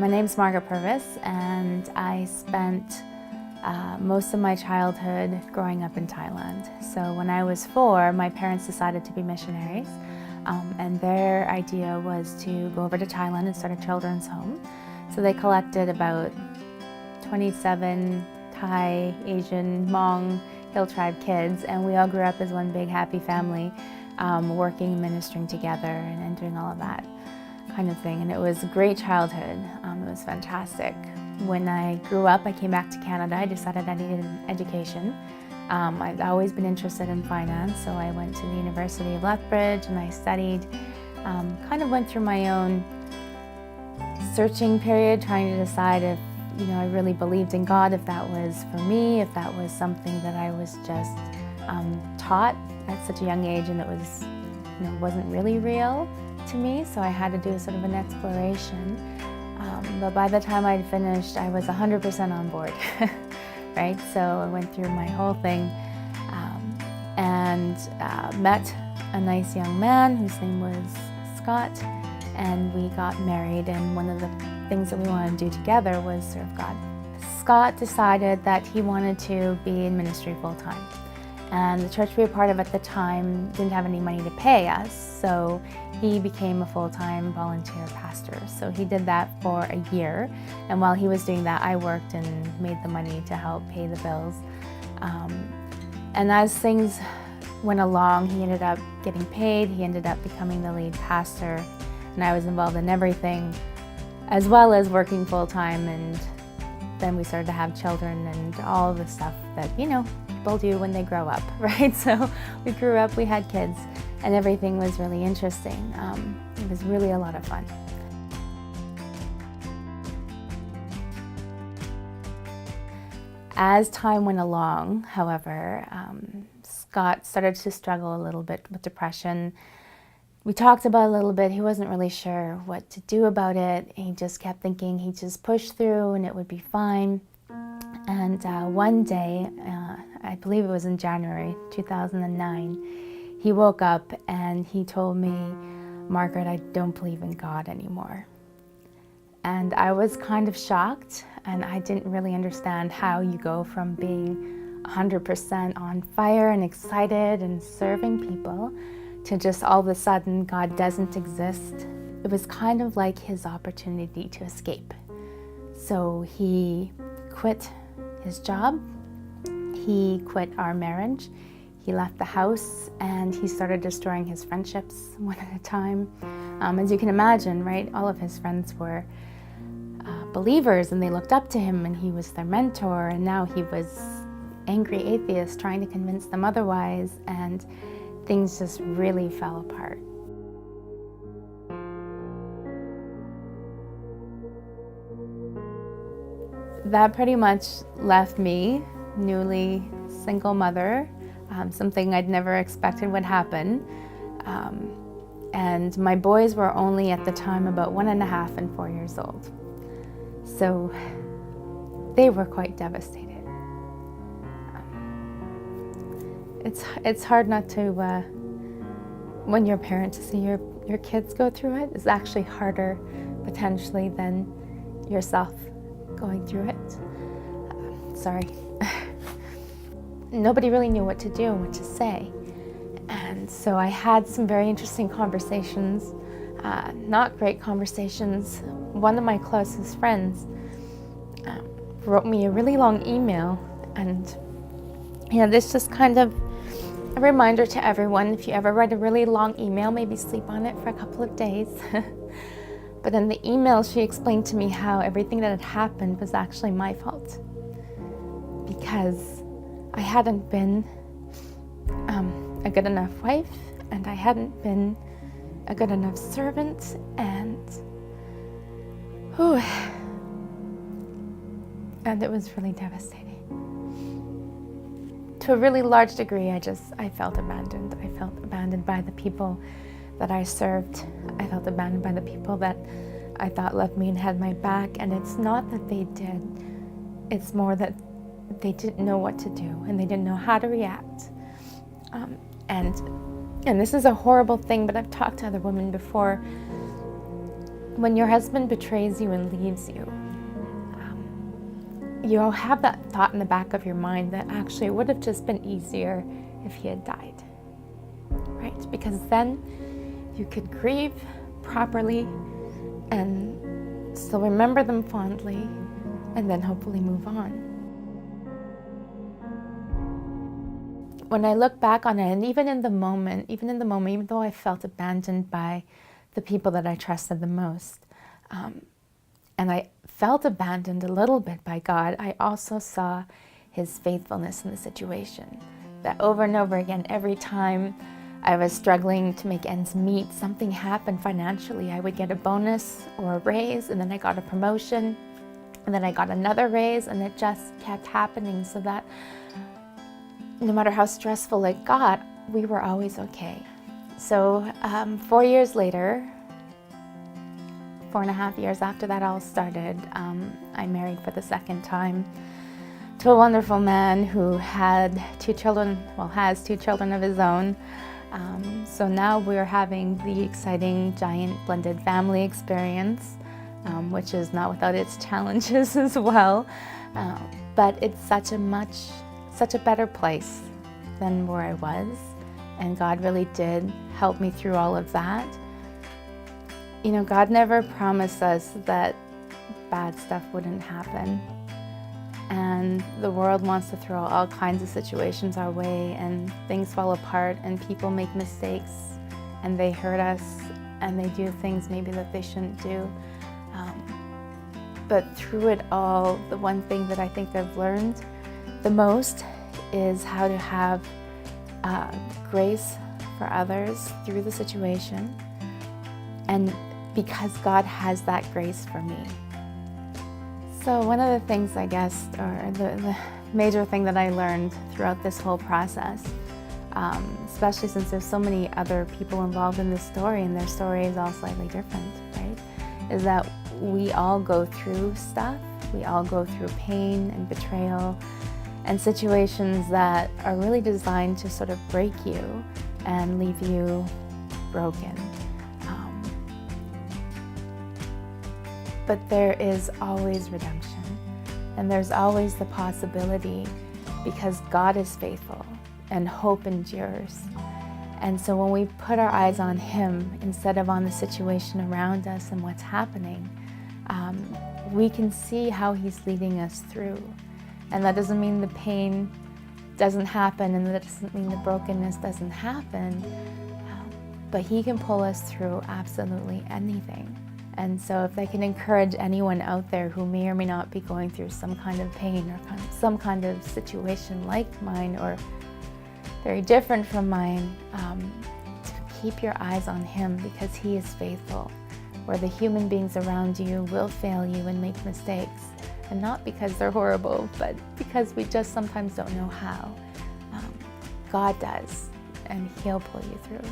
My name's Margaret Purvis, and I spent most of my childhood growing up in Thailand. So when I was 4, my parents decided to be missionaries, and their idea was to go over to Thailand and start a children's home. So they collected about 27 Thai, Asian, Hmong, Hill Tribe kids, and we all grew up as one big happy family, working, ministering together, and doing all of that kind of thing. And it was a great childhood. It was fantastic. When I grew up, I came back to Canada. I decided I needed an education. I've always been interested in finance, so I went to the University of Lethbridge and I studied. Kind of went through my own searching period, trying to decide if I really believed in God, if that was for me, if that was something that I was just taught at such a young age and it was, wasn't really real to me. So I had to do sort of an exploration. But by the time I'd finished, I was 100% on board, right? So I went through my whole thing and met a nice young man whose name was Scott, and we got married, and one of the things that we wanted to do together was serve God. Scott decided that he wanted to be in ministry full-time, and the church we were part of at the time didn't have any money to pay us, so he became a full-time volunteer pastor. So he did that for a year, and while he was doing that, I worked and made the money to help pay the bills. And as things went along, he ended up getting paid, he ended up becoming the lead pastor, and I was involved in everything, as well as working full-time, and then we started to have children and all the stuff that, people do when they grow up, right? So we grew up, we had kids, and everything was really interesting. It was really a lot of fun. As time went along, however, Scott started to struggle a little bit with depression. We talked about it a little bit. He wasn't really sure what to do about it. He just kept thinking he'd just push through and it would be fine. And one day, I believe it was in January 2009, he woke up and he told me, "Margaret, I don't believe in God anymore." And I was kind of shocked, and I didn't really understand how you go from being 100% on fire and excited and serving people to just all of a sudden God doesn't exist. It was kind of like his opportunity to escape. So he quit his job, he quit our marriage, he left the house, and he started destroying his friendships one at a time. As you can imagine, right, all of his friends were believers and they looked up to him and he was their mentor, and now he was angry atheist trying to convince them otherwise, and things just really fell apart. That pretty much left me, newly single mother, something I'd never expected would happen. And my boys were only at the time about 1.5 and 4 years old. So they were quite devastated. It's hard not to, when you're a parent, to see your kids go through it. It's actually harder potentially than yourself going through it. Sorry. Nobody really knew what to do and what to say. And so I had some very interesting conversations, not great conversations. One of my closest friends wrote me a really long email, and this just kind of a reminder to everyone, if you ever write a really long email, maybe sleep on it for a couple of days. But in the email, she explained to me how everything that had happened was actually my fault, because I hadn't been a good enough wife, and I hadn't been a good enough servant, and it was really devastating. To a really large degree, I felt abandoned. I felt abandoned by the people that I served. I felt abandoned by the people that I thought loved me and had my back. And it's not that they did. It's more that they didn't know what to do and they didn't know how to react. And this is a horrible thing, but I've talked to other women before. When your husband betrays you and leaves you, you'll have that thought in the back of your mind that actually it would have just been easier if he had died, right? Because then you could grieve properly and still remember them fondly and then hopefully move on. When I look back on it, and even in the moment, even though I felt abandoned by the people that I trusted the most, and I felt abandoned a little bit by God, I also saw his faithfulness in the situation. That over and over again, every time I was struggling to make ends meet, something happened financially. I would get a bonus or a raise, and then I got a promotion, and then I got another raise, and it just kept happening, so that no matter how stressful it got, we were always okay. So 4 years later, 4.5 years after that all started, I married for the second time to a wonderful man who had has 2 children of his own. So now we're having the exciting giant blended family experience, which is not without its challenges as well. But it's such a better place than where I was. And God really did help me through all of that. You know, God never promised us that bad stuff wouldn't happen. And the world wants to throw all kinds of situations our way, and things fall apart, and people make mistakes, and they hurt us, and they do things maybe that they shouldn't do. But through it all, the one thing that I think I've learned the most is how to have grace for others through the situation, and because God has that grace for me. So one of the things, I guess, or the major thing that I learned throughout this whole process, especially since there's so many other people involved in this story and their story is all slightly different, right, is that we all go through stuff. We all go through pain and betrayal and situations that are really designed to sort of break you and leave you broken. But there is always redemption, and there's always the possibility, because God is faithful and hope endures. And so when we put our eyes on him instead of on the situation around us and what's happening, we can see how he's leading us through. And that doesn't mean the pain doesn't happen, and that doesn't mean the brokenness doesn't happen, but he can pull us through absolutely anything. And so if I can encourage anyone out there who may or may not be going through some kind of pain or some kind of situation like mine or very different from mine, to keep your eyes on him, because he is faithful. Where the human beings around you will fail you and make mistakes, and not because they're horrible, but because we just sometimes don't know how. God does, and he'll pull you through.